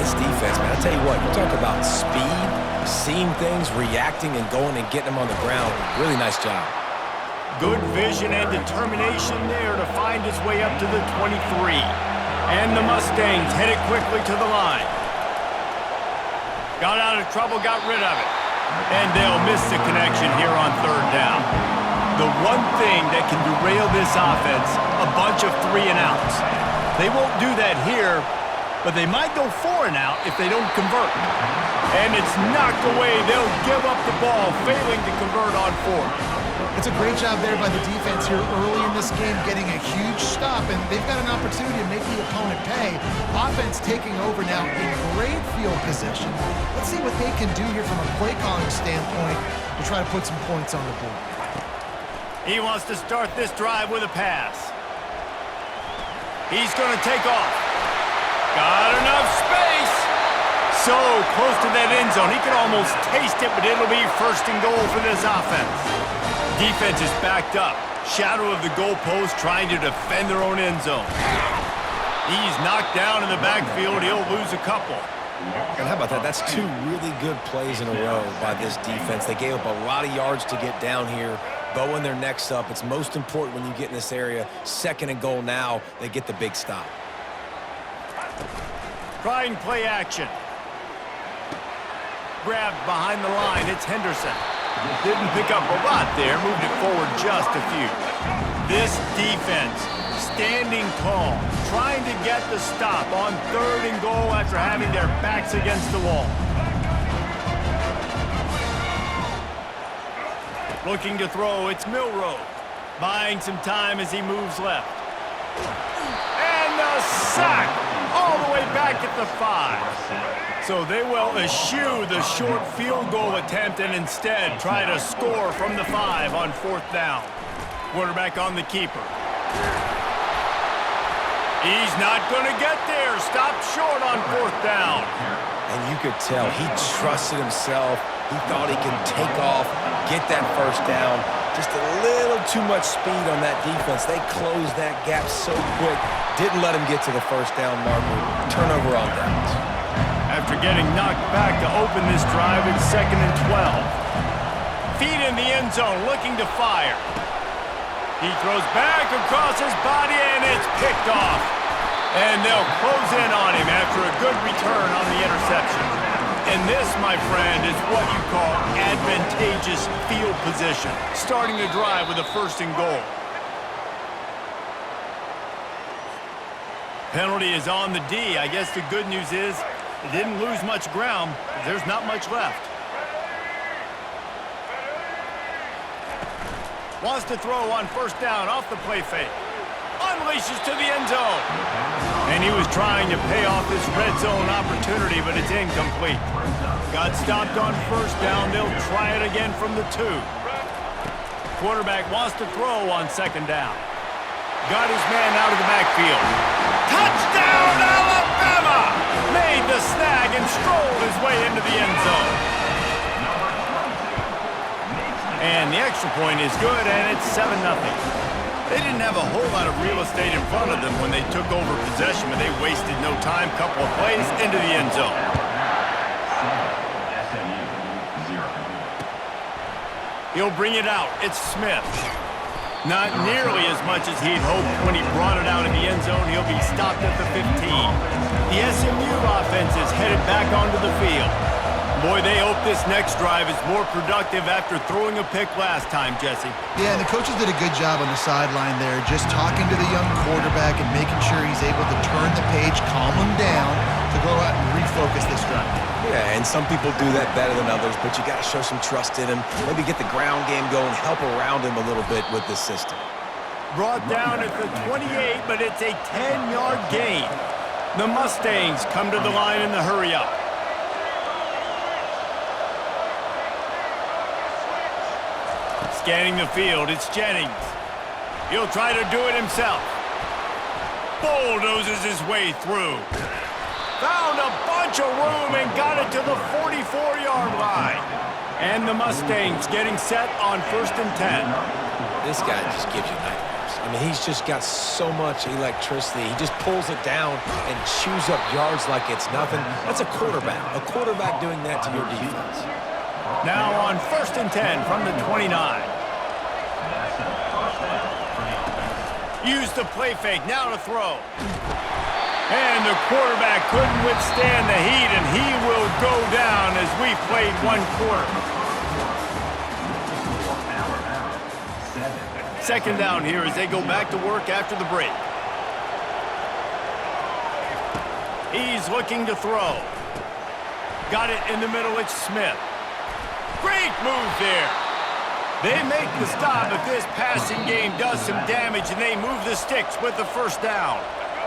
this defense, man. I tell you what, you talk about speed, seeing things, reacting, and going and getting them on the ground. Really nice job. Good vision and determination there to find his way up to the 23. And the Mustangs headed quickly to the line. Got out of trouble, got rid of it. And they'll miss the connection here on third down. The one thing that can derail this offense, a bunch of 3 and outs. They won't do that here, but they might go 4 and out if they don't convert. And it's knocked away. They'll give up the ball, failing to convert on 4th. It's a great job there by the defense here early in this game, getting a huge stop, and they've got an opportunity to make the opponent pay. Offense taking over now in great field position. Let's see what they can do here from a play calling standpoint to try to put some points on the board. He wants to start this drive with a pass. He's going to take off. Got enough space. So close to that end zone. He can almost taste it, but it'll be first and goal for this offense. Defense is backed up. Shadow of the goalpost trying to defend their own end zone. He's knocked down in the backfield. He'll lose a couple. And how about that? That's 2 really good plays in a row by this defense. They gave up a lot of yards to get down here. Bowing their necks up. It's most important when you get in this area. Second and goal now. They get the big stop. Trying play action. Grabbed behind the line. It's Henderson. Didn't pick up a lot there. Moved it forward just a few. This defense standing tall. Trying to get the stop on third and goal after having their backs against the wall. Looking to throw, it's Milroe. Buying some time as he moves left. And the sack all the way back at the 5. So they will eschew the short field goal attempt and instead try to score from the 5 on 4th down. Quarterback on the keeper. He's not going to get there. Stopped short on 4th down. And you could tell he trusted himself. He thought he could take off, get that first down. Just a little too much speed on that defense. They closed that gap so quick. Didn't let him get to the first down marker. Turnover on downs. After getting knocked back to open this drive, it's 2nd and 12. Feet in the end zone, looking to fire. He throws back across his body, and it's picked off. And they'll close in on him after a good return on the interception. And this, my friend, is what you call advantageous field position. Starting the drive with a 1st and goal. Penalty is on the D. I guess the good news is it didn't lose much ground. There's not much left. Wants to throw on 1st down off the play fake. Unleashes to the end zone. And he was trying to pay off this red zone opportunity, but it's incomplete. Got stopped on 1st down. They'll try it again from the 2. Quarterback wants to throw on 2nd down. Got his man out of the backfield. Touchdown, Alabama! Made the snag and strolled his way into the end zone. And the extra point is good, and it's 7-0. They didn't have a whole lot of real estate in front of them when they took over possession, but they wasted no time. Couple of plays into the end zone. He'll bring it out. It's Smith. Not nearly as much as he'd hoped when he brought it out in the end zone. He'll be stopped at the 15. The SMU offense is headed back onto the field. Boy, they hope this next drive is more productive after throwing a pick last time, Jesse. Yeah, and the coaches did a good job on the sideline there, just talking to the young quarterback and making sure he's able to turn the page, calm him down to go out and refocus this drive. Yeah, and some people do that better than others, but you got to show some trust in him. Maybe get the ground game going, help around him a little bit with this system. Brought down at the 28, but it's a 10-yard gain. The Mustangs come to the line in the hurry-up. Scanning the field, it's Jennings. He'll try to do it himself. Bulldozes his way through. Found a bunch of room and got it to the 44-yard line. And the Mustangs getting set on 1st and 10. This guy just gives you nightmares. I I mean, he's just got so much electricity. He just pulls it down and chews up yards like it's nothing. That's a quarterback. A quarterback doing that to your defense. Now on 1st and 10 from the 29. Use the play fake, now to throw. And the quarterback couldn't withstand the heat, and he will go down as we've played 1 quarter. 2nd down here as they go back to work after the break. He's looking to throw. Got it in the middle, it's Smith. Great move there. They make the stop, but this passing game does some damage, and they move the sticks with the 1st down.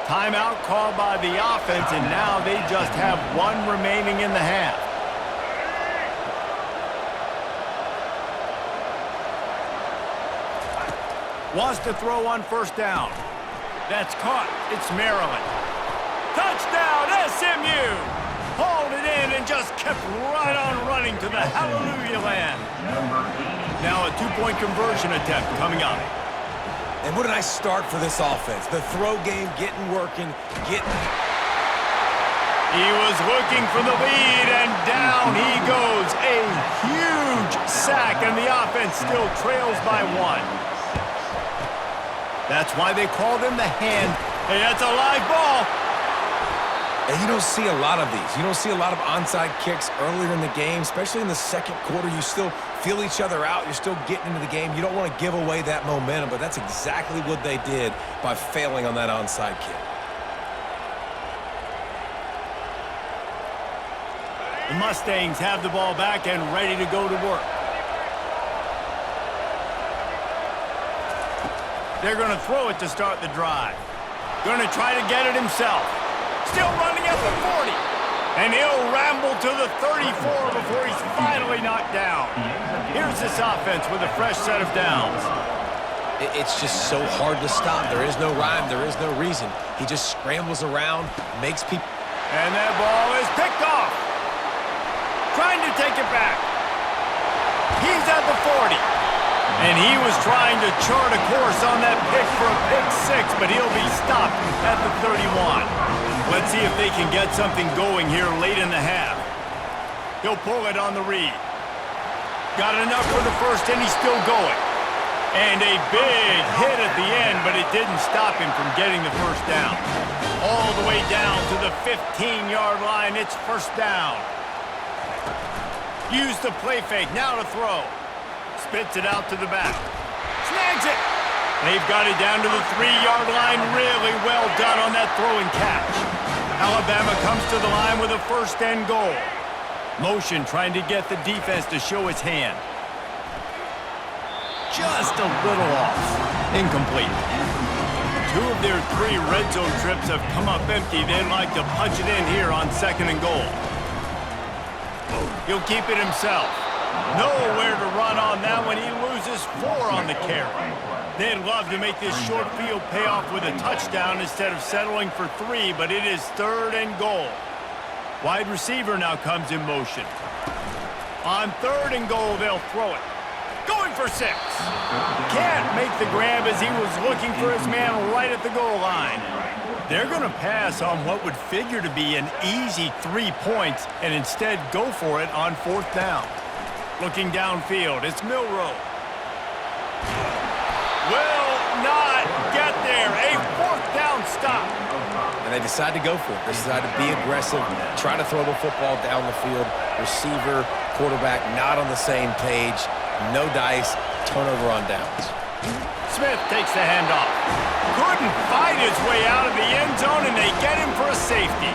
Timeout called by the offense, and now they just have 1 remaining in the half. Wants to throw on 1st down. That's caught. It's Maryland. Touchdown, SMU! Hauled it in and just kept right on running to the hallelujah land. Now a 2-point conversion attempt coming up. And what a nice start for this offense. The throw game getting working, getting... He was looking for the lead, and down he goes. A huge sack, and the offense still trails by 1. That's why they called him the hand. Hey, that's a live ball. And you don't see a lot of these. You don't see a lot of onside kicks earlier in the game, especially in the 2nd quarter. You still feel each other out. You're still getting into the game. You don't want to give away that momentum, but that's exactly what they did by failing on that onside kick. The Mustangs have the ball back and ready to go to work. They're going to throw it to start the drive. Going to try to get it himself. Still running at the 40. And he'll ramble to the 34 before he's finally knocked down. Here's this offense with a fresh set of downs. It's just so hard to stop. There is no rhyme. There is no reason. He just scrambles around, makes people... And that ball is picked off. Trying to take it back. He's at the 40. And he was trying to chart a course on that pick for a pick 6, but he'll be stopped at the 31. Let's see if they can get something going here late in the half. He'll pull it on the read. Got enough for the 1st, and he's still going. And a big hit at the end, but it didn't stop him from getting the 1st down. All the way down to the 15-yard line, it's 1st down. Use the play fake, now to throw. Spits it out to the back. Snags it. They've got it down to the 3-yard line. Really well done on that throw and catch. Alabama comes to the line with a 1st and goal. Motion trying to get the defense to show its hand. Just a little off. Incomplete. 2 of their 3 red zone trips have come up empty. They'd like to punch it in here on 2nd and goal. He'll keep it himself. Nowhere to run on that one. He loses 4 on the carry. They'd love to make this short field pay off with a touchdown instead of settling for 3, but it is 3rd and goal. Wide receiver now comes in motion. On 3rd and goal, they'll throw it. Going for 6. Can't make the grab as he was looking for his man right at the goal line. They're going to pass on what would figure to be an easy 3 points and instead go for it on 4th down. Looking downfield, it's Milroe. Will not get there. A 4th down stop. And they decide to go for it. They decide to be aggressive, try to throw the football down the field. Receiver, quarterback, not on the same page. No dice, turnover on downs. Smith takes the handoff. Couldn't fight his way out of the end zone, and they get him for a safety.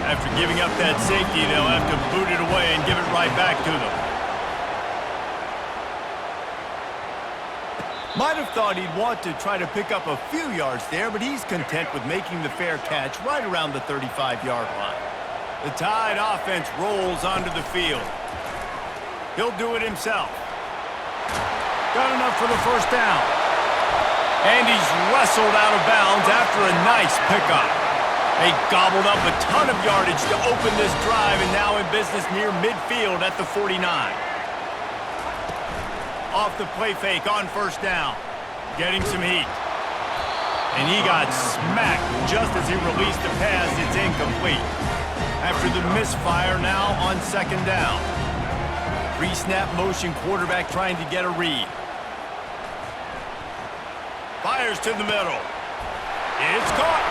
After giving up that safety, they'll have to boot it away and give it right back to them. Might have thought he'd want to try to pick up a few yards there, but he's content with making the fair catch right around the 35-yard line. The Tide offense rolls onto the field. He'll do it himself. Got enough for the 1st down. And he's wrestled out of bounds after a nice pickup. They gobbled up a ton of yardage to open this drive, and now in business near midfield at the 49. Off the play fake on 1st down. Getting some heat. And he got smacked just as he released the pass. It's incomplete. After the misfire, now on second down. Pre-snap motion, quarterback trying to get a read. Fires to the middle. It's caught.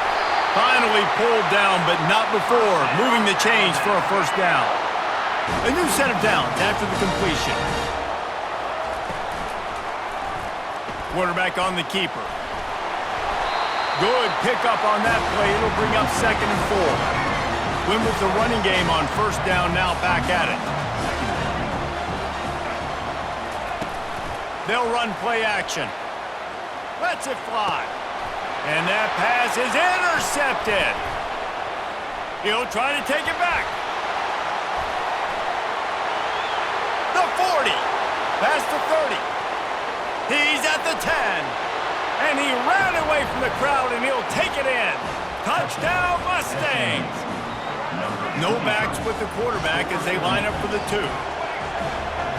Finally pulled down, but not before. Moving the chains for a first down. A new set of downs after the completion. Quarterback on the keeper. Good pickup on that play. It'll bring up 2nd and 4. Win with the running game on first down, now back at it. They'll run play action. Lets it fly. And that pass is intercepted. He'll try to take it back. The 40. Past the 30. He's at the 10. And he ran away from the crowd, and he'll take it in. Touchdown, Mustangs. No backs with the quarterback as they line up for the 2.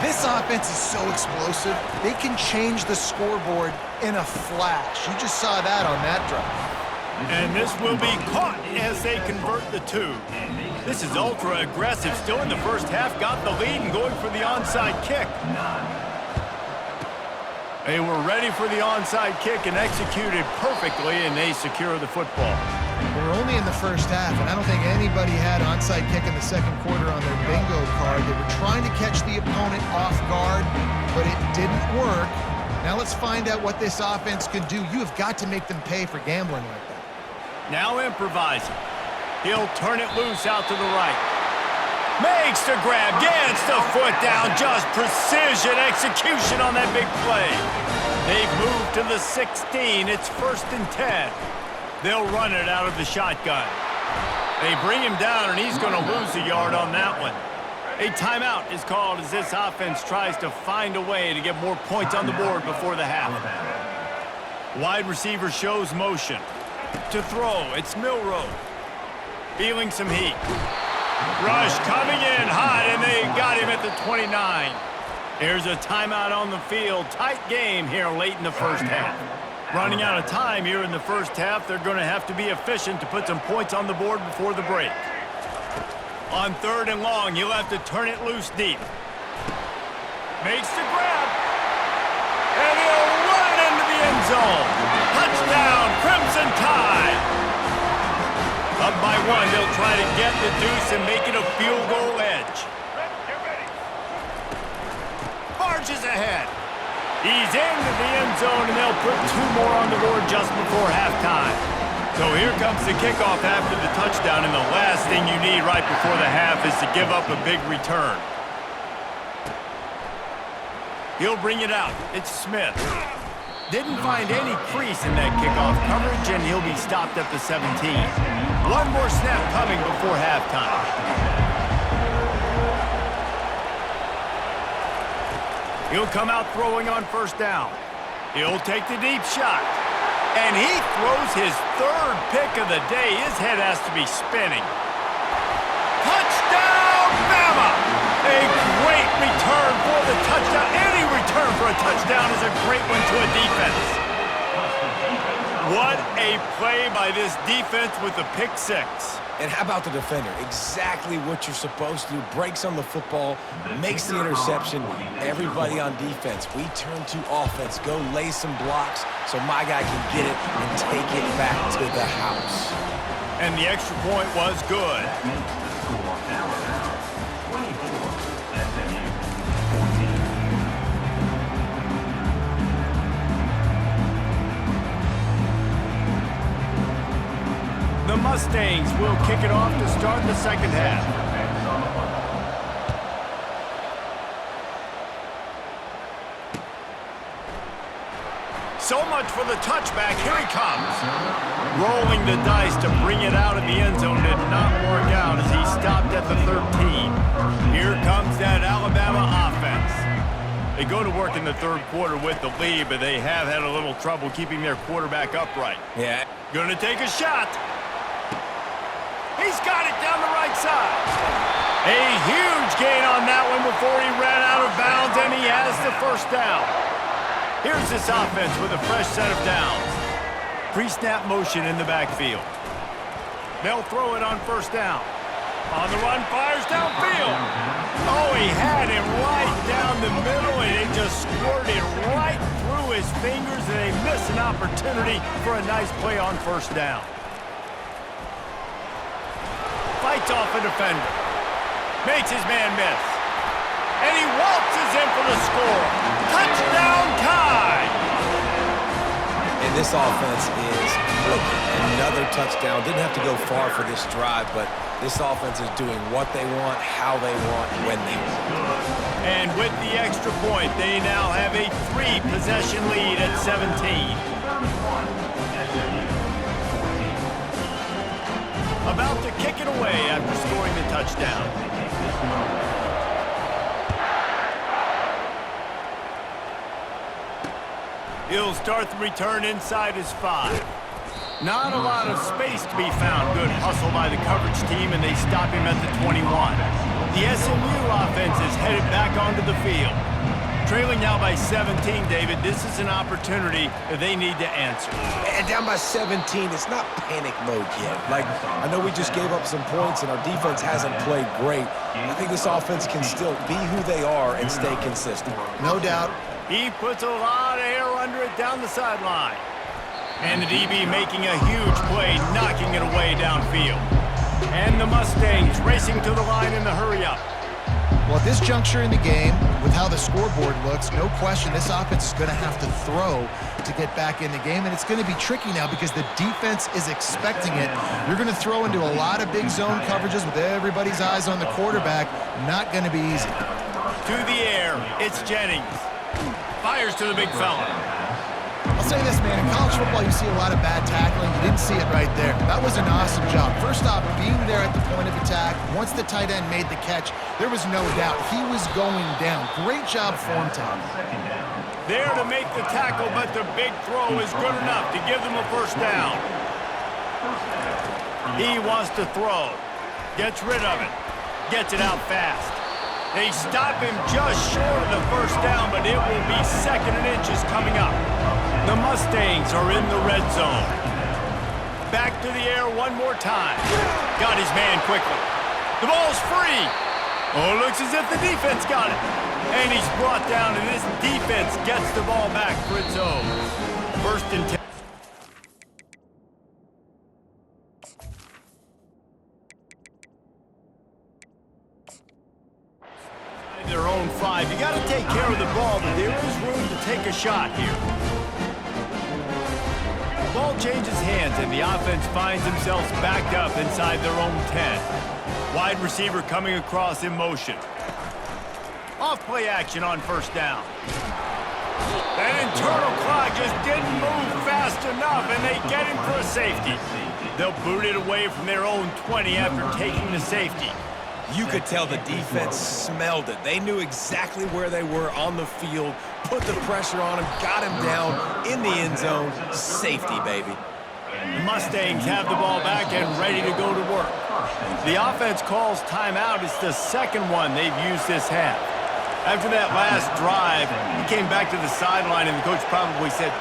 This offense is so explosive, they can change the scoreboard in a flash. You just saw that on that drive. And this will be caught as they convert the 2. This is ultra aggressive. Still in the first half, got the lead and going for the onside kick. They were ready for the onside kick and executed perfectly, and they secure the football. We're only in the first half, and I don't think anybody had onside kick in the second quarter on their bingo card. They were trying to catch the opponent off guard, but it didn't work. Now let's find out what this offense can do. You have got to make them pay for gambling like that. Now improvising. He'll turn it loose out to the right. Makes the grab, gets the foot down. Just precision execution on that big play. They've moved to the 16. It's 1st and 10. They'll run it out of the shotgun. They bring him down, and he's going to lose a yard on that one. A timeout is called as this offense tries to find a way to get more points on the board before the half. Wide receiver shows motion. To throw, it's Milroe. Feeling some heat. Rush coming in hot, and they got him at the 29. Here's a timeout on the field. Tight game here late in the first half. Running out of time here in the first half, they're going to have to be efficient to put some points on the board before the break. On 3rd and long, you'll have to turn it loose deep. Makes the grab. And he'll run it into the end zone. Touchdown, Crimson Tide. Up by 1, they'll try to get the deuce and make it a field goal edge. Barges ahead. He's into the end zone, and they'll put 2 more on the board just before halftime. So here comes the kickoff after the touchdown, and the last thing you need right before the half is to give up a big return. He'll bring it out. It's Smith. Didn't find any crease in that kickoff coverage, and he'll be stopped at the 17. 1 more snap coming before halftime. He'll come out throwing on first down. He'll take the deep shot. And he throws his 3rd pick of the day. His head has to be spinning. Touchdown, Bama! A great return for the touchdown. Any return for a touchdown is a great one to a defense. What a play by this defense with the pick 6. And how about the defender? Exactly what you're supposed to do. Breaks on the football, makes the interception. Everybody on defense, we turn to offense. Go lay some blocks so my guy can get it and take it back to the house. And the extra point was good. The Mustangs will kick it off to start the second half. So much for the touchback. Here he comes. Rolling the dice to bring it out of the end zone did not work out as he stopped at the 13. Here comes that Alabama offense. They go to work in the 3rd quarter with the lead, but they have had a little trouble keeping their quarterback upright. Yeah. Gonna take a shot. He's got it down the right side. A huge gain on that one before he ran out of bounds, and he has the first down. Here's this offense with a fresh set of downs. Pre-snap motion in the backfield. They'll throw it on first down. On the run, fires downfield. Oh, he had it right down the middle, and it just squirted right through his fingers, and they miss an opportunity for a nice play on first down. Fights off a defender. Makes his man miss. And he waltzes in for the score. Touchdown, Tide! And this offense is clicking. Another touchdown. Didn't have to go far for this drive, but this offense is doing what they want, how they want, when they want. And with the extra point, they now have a 3-possession lead at 17. About to kick it away after scoring the touchdown. He'll start the return inside his 5. Not a lot of space to be found. Good hustle by the coverage team, and they stop him at the 21. The SMU offense is headed back onto the field. Trailing now by 17, David. This is an opportunity that they need to answer. And down by 17, it's not panic mode yet. Like, I know we just gave up some points and our defense hasn't played great. I think this offense can still be who they are and stay consistent. No doubt. He puts a lot of air under it down the sideline. And the DB making a huge play, knocking it away downfield. And the Mustangs racing to the line in the hurry-up. Well, at this juncture in the game, with how the scoreboard looks, no question this offense is going to have to throw to get back in the game, and it's going to be tricky now because the defense is expecting it. You're going to throw into a lot of big zone coverages with everybody's eyes on the quarterback. Not going to be easy. To the air, it's Jennings. Fires to the big fella. I'll say this, man, in college football you see a lot of bad tackling. You didn't see it right there. That was an awesome job. First off, being there at the point of attack, once the tight end made the catch, there was no doubt he was going down. Great job form time. There to make the tackle, but the big throw is good enough to give them a first down. He wants to throw. Gets rid of it. Gets it out fast. They stop him just short of the first down, but it will be 2nd and inches coming up. The Mustangs are in the red zone. Back to the air one more time. Got his man quickly. The ball's free. Oh, looks as if the defense got it. And he's brought down, and this defense gets the ball back for its own. 1st and 10. Their own 5. You got to take care of the ball, but there is room to take a shot here. Ball changes hands, and the offense finds themselves backed up inside their own 10. Wide receiver coming across in motion. Off-play action on first down. That internal clock just didn't move fast enough, and they get him for a safety. They'll boot it away from their own 20 after taking the safety. You could tell the defense smelled it. They knew exactly where they were on the field, put the pressure on him, got him down in the end zone. Safety, baby. The Mustangs have the ball back and ready to go to work. The offense calls timeout. It's the 2nd one they've used this half. After that last drive, he came back to the sideline, and the coach probably said,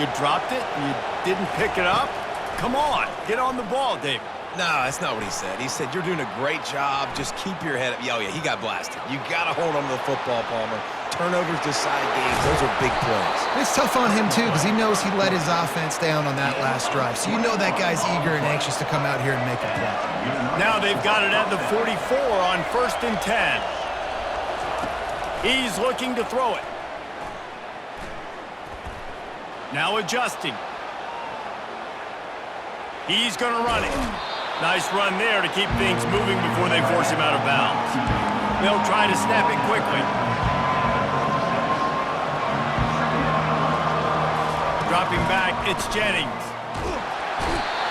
"You dropped it? You didn't pick it up? Come on, get on the ball, David." No, that's not what he said. He said, "You're doing a great job. Just keep your head up." Oh, yeah, he got blasted. You got to hold on to the football, Palmer. Turnovers decide games. Those are big plays. It's tough on him, too, because he knows he let his offense down on that last drive. So you know that guy's eager and anxious to come out here and make a play. Now they've got it at the 44 on 1st and 10. He's looking to throw it. Now adjusting. He's going to run it. Nice run there to keep things moving before they force him out of bounds. They'll try to snap it quickly. Dropping back, it's Jennings.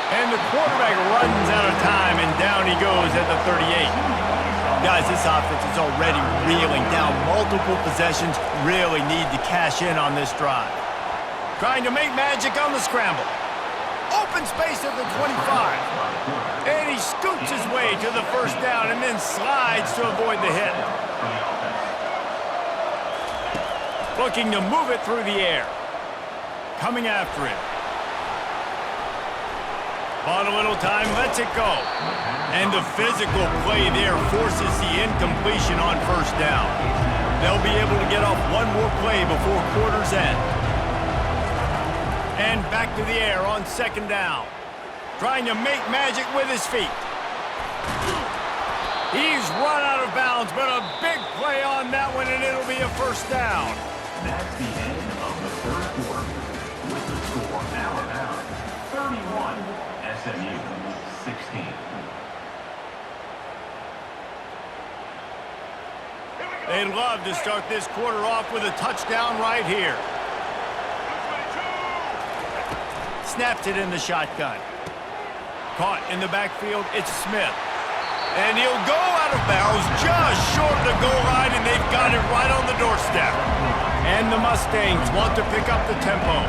And the quarterback runs out of time, and down he goes at the 38. Guys, this offense is already reeling down multiple possessions. Really need to cash in on this drive. Trying to make magic on the scramble. Open space at the 25. And he scoots his way to the first down and then slides to avoid the hit. Looking to move it through the air. Coming after him. Bought a little time, lets it go. And the physical play there forces the incompletion on first down. They'll be able to get off one more play before quarter's end. And back to the air on second down. Trying to make magic with his feet. He's run out of bounds, but a big play on that one, and it'll be a first down. That's the end of the third quarter. With the score now about 31, SMU 16. They'd love to start this quarter off with a touchdown right here. Snaps it in the shotgun. Caught in the backfield, it's Smith. And he'll go out of bounds just short of the goal line, and they've got it right on the doorstep. And the Mustangs want to pick up the tempo.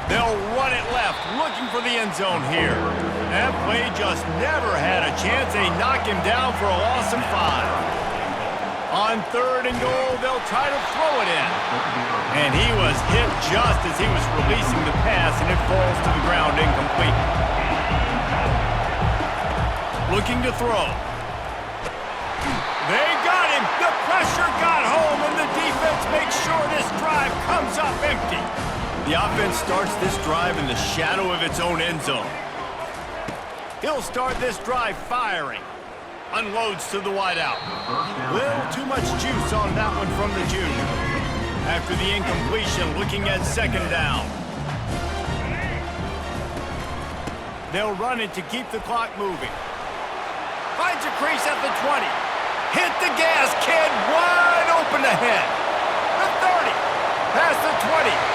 They'll run it left, looking for the end zone here. That play just never had a chance. They knock him down for a loss of 5. On third and goal, they'll try to throw it in. And he was hit just as he was releasing the pass, and it falls to the ground incomplete. Looking to throw. They got him. The pressure got home, and the defense makes sure this drive comes up empty. The offense starts this drive in the shadow of its own end zone. He'll start this drive firing. Unloads to the wideout. Little too much juice on that one from the junior. After the incompletion, looking at second down. They'll run it to keep the clock moving. Finds a crease at the 20. Hit the gas, kid. Wide open ahead. The 30. Past the 20.